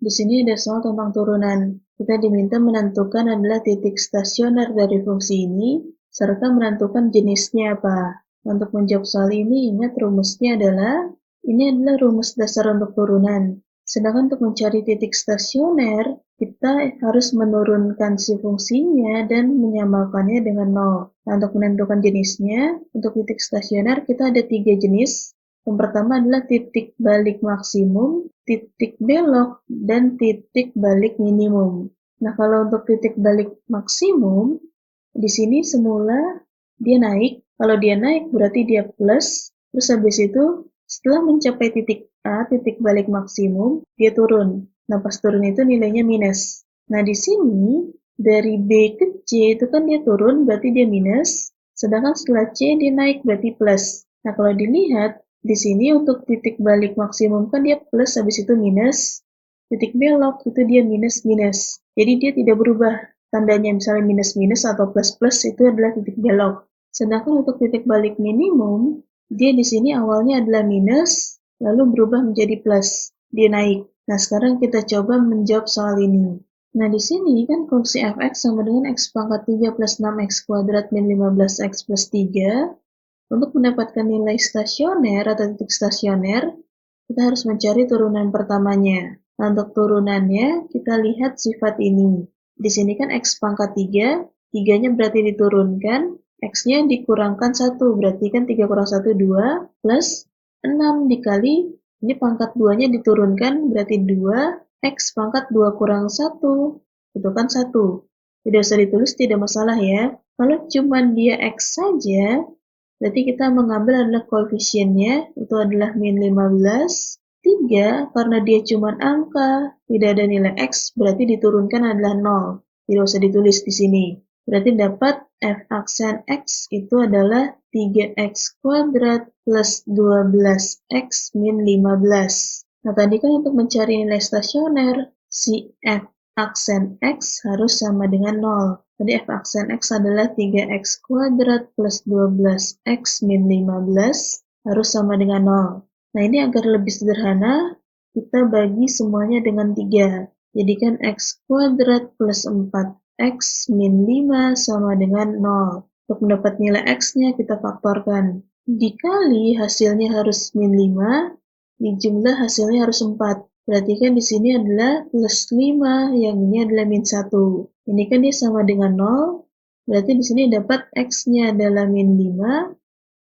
Di sini ada soal tentang turunan. Kita diminta menentukan adalah titik stasioner dari fungsi ini, serta menentukan jenisnya apa. Untuk menjawab soal ini, ingat rumusnya adalah, ini adalah rumus dasar untuk turunan. Sedangkan untuk mencari titik stasioner, kita harus menurunkan si fungsinya dan menyamakannya dengan 0. Nah, untuk menentukan jenisnya, untuk titik stasioner kita ada 3 jenis. Yang pertama adalah titik balik maksimum, titik belok, dan titik balik minimum. Nah, kalau untuk titik balik maksimum, di sini semula dia naik. Kalau dia naik berarti dia plus, terus habis itu setelah mencapai titik A, titik balik maksimum, dia turun. Nah, pas turun itu nilainya minus. Nah, di sini dari B ke C itu kan dia turun, berarti dia minus. Sedangkan setelah C dia naik, berarti plus. Nah, kalau dilihat, di sini untuk titik balik maksimum kan dia plus, habis itu minus. Titik belok itu dia minus-minus. Jadi dia tidak berubah. Tandanya misalnya minus-minus atau plus-plus itu adalah titik belok. Sedangkan untuk titik balik minimum, dia di sini awalnya adalah minus, lalu berubah menjadi plus. Dia naik. Nah, sekarang kita coba menjawab soal ini. Nah, di sini kan fungsi fx sama dengan x pangkat 3 plus 6x kuadrat min 15x plus 3. Untuk mendapatkan nilai stasioner atau titik stasioner, kita harus mencari turunan pertamanya. Nah, untuk turunannya, kita lihat sifat ini. Di sini kan x pangkat 3, 3-nya berarti diturunkan, x-nya dikurangkan 1, berarti kan 3 kurang 1, 2, plus 6 dikali, ini pangkat 2-nya diturunkan, berarti 2, x pangkat 2 kurang 1, itu kan 1. Tidak usah ditulis, tidak masalah ya. Kalau cuma dia x saja, berarti kita mengambil adalah koefisiennya, itu adalah min 15, 3, karena dia cuma angka, tidak ada nilai x, berarti diturunkan adalah 0. Tidak usah ditulis di sini. Berarti dapat f aksen x itu adalah 3x kuadrat plus 12x min 15. Nah, tadi kan untuk mencari nilai stasioner, si f aksen x harus sama dengan 0. Jadi f aksen x adalah 3x kuadrat plus 12x min 15 harus sama dengan 0. Nah, ini agar lebih sederhana, kita bagi semuanya dengan 3. Jadikan x kuadrat plus 4x min 5 sama dengan 0. Untuk mendapat nilai x-nya kita faktorkan. Dikali hasilnya harus min 5, dijumlah hasilnya harus 4. Berarti kan di sini adalah plus 5, yang ini adalah min 1. Ini kan dia sama dengan 0, berarti di sini dapat x-nya adalah min 5,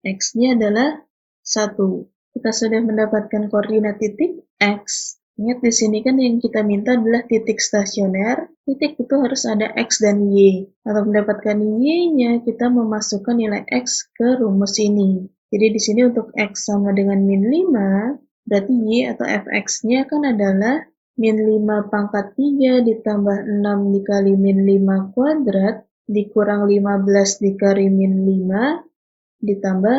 x-nya adalah 1. Kita sudah mendapatkan koordinat titik x. Ingat di sini kan yang kita minta adalah titik stasioner. Titik itu harus ada x dan y. Untuk mendapatkan y-nya, kita memasukkan nilai x ke rumus ini. Jadi di sini untuk x sama dengan min 5, berarti y atau fx-nya kan adalah min 5 pangkat 3 ditambah 6 dikali min 5 kuadrat dikurang 15 dikali min 5 ditambah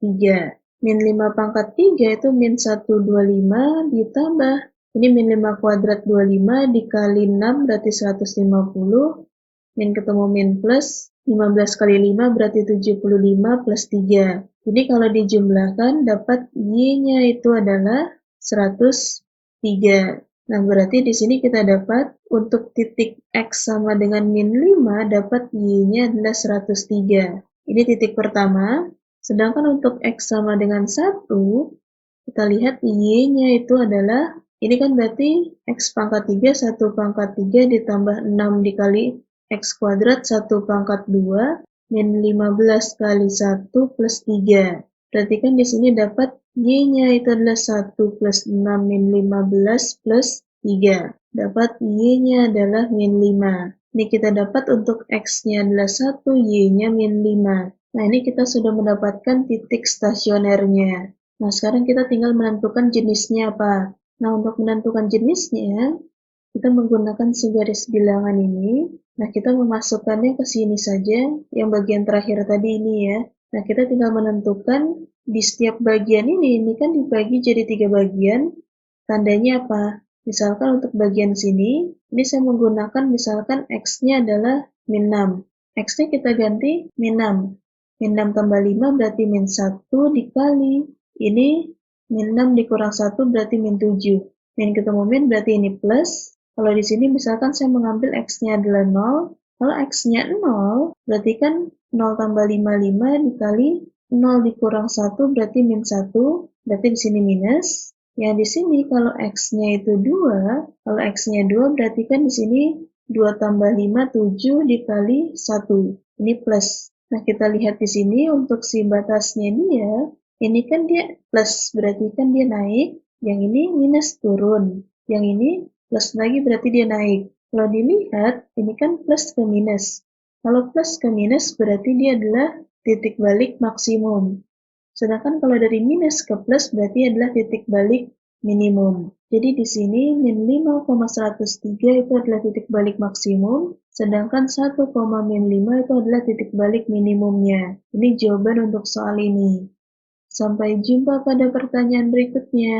3. Min 5 pangkat 3 itu min 125 ditambah, ini min 5 kuadrat 25 dikali 6 berarti 150, min ketemu min plus, 15 kali 5 berarti 75 plus 3. Jadi kalau dijumlahkan dapat y-nya itu adalah 103. Nah, berarti di sini kita dapat untuk titik x sama dengan min 5 dapat y-nya adalah 103. Ini titik pertama. Sedangkan untuk x sama dengan 1, kita lihat y-nya itu adalah, ini kan berarti x pangkat 3, 1 pangkat 3 ditambah 6 dikali x kuadrat 1 pangkat 2, min 15 kali 1 plus 3. Berarti kan di sini dapat y-nya itu adalah 1 plus 6 min 15 plus 3. Dapat y-nya adalah min 5. Ini kita dapat untuk x-nya adalah 1, y-nya min 5. Nah, ini kita sudah mendapatkan titik stasionernya. Nah, sekarang kita tinggal menentukan jenisnya apa. Nah, untuk menentukan jenisnya, kita menggunakan si garis bilangan ini. Nah, kita memasukkannya ke sini saja, yang bagian terakhir tadi ini ya. Nah, kita tinggal menentukan di setiap bagian ini kan dibagi jadi 3 bagian. Tandanya apa? Misalkan untuk bagian sini, ini saya menggunakan misalkan x-nya adalah min 6. X-nya kita ganti min 6. Min 6 tambah 5 berarti min 1 dikali, ini min 6 dikurang 1 berarti min 7. Min ketemu min berarti ini plus. Kalau di sini misalkan saya mengambil X-nya adalah 0. Kalau X-nya 0, berarti kan 0 tambah 5 dikali 0 dikurang 1 berarti min 1. Berarti di sini minus. Yang di sini kalau X-nya itu 2, kalau X-nya 2 berarti kan di sini 2 tambah 5, 7 dikali 1. Ini plus. Nah, kita lihat di sini untuk si batasnya dia, ini kan dia plus, berarti kan dia naik. Yang ini minus turun. Yang ini plus lagi berarti dia naik. Kalau dilihat, ini kan plus ke minus. Kalau plus ke minus berarti dia adalah titik balik maksimum. Sedangkan kalau dari minus ke plus berarti adalah titik balik minimum. Jadi di sini min 5,103 itu adalah titik balik maksimum, sedangkan 1,-5 itu adalah titik balik minimumnya. Ini jawaban untuk soal ini. Sampai jumpa pada pertanyaan berikutnya.